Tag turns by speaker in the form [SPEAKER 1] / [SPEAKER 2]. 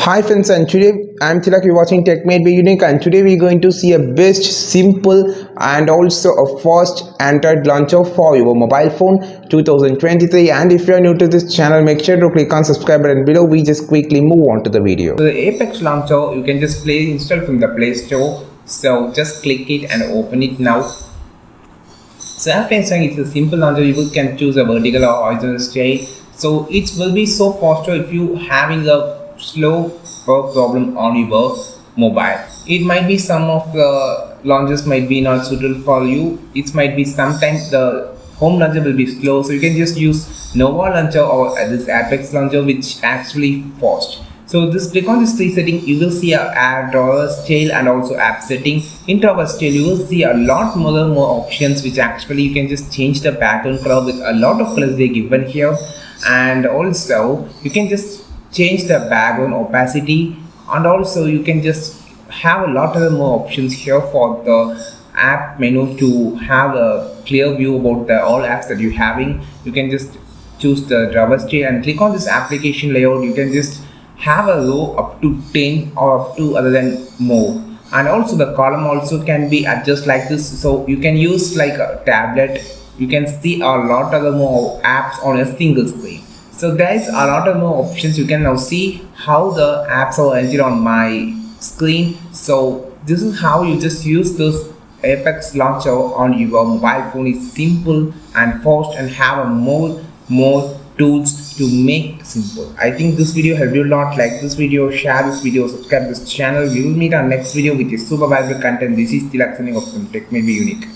[SPEAKER 1] Hi friends, and today I'm Tilak. You're watching Tech Made Be Unique, and today we're going to see a best, simple, and also a fast Android launcher for your mobile phone 2023. And if you're new to this channel, make sure to click on subscribe button below. We just quickly move on to the video.
[SPEAKER 2] So the Apex launcher you can just install from the Play Store. So just click it and open it now. So after installing, it's a simple launcher. You can choose a vertical or horizontal style. So it will be so faster if you having a slow problem on your mobile. It might be some of the launchers might be not suitable for you. It might be sometimes the home launcher will be slow, so you can just use Nova launcher or this Apex launcher, which actually fast. So just click on this three setting, you will see a drawer style and also app setting. In drawer style, you will see a lot more options, which actually you can just change the background color with a lot of colors they given here, and also you can just change the background opacity, and also you can just have a lot of more options here for the app menu to have a clear view about the all apps that you're having. You can just choose the driver state and click on this application layout. You can just have a row up to 10 or up to other than more, and also the column also can be adjusted like this, so you can use like a tablet. You can see a lot of more apps on a single screen. So there's a lot of more options. You can now see how the apps are entered on my screen. So this is how you just use this Apex launcher on your mobile phone. It's simple and fast and have a more tools to make simple. I think this video helped you a lot. Like this video, share this video, subscribe this channel. We will meet our next video with a super valuable content. This is Tilak signing off from Tech May Be Unique.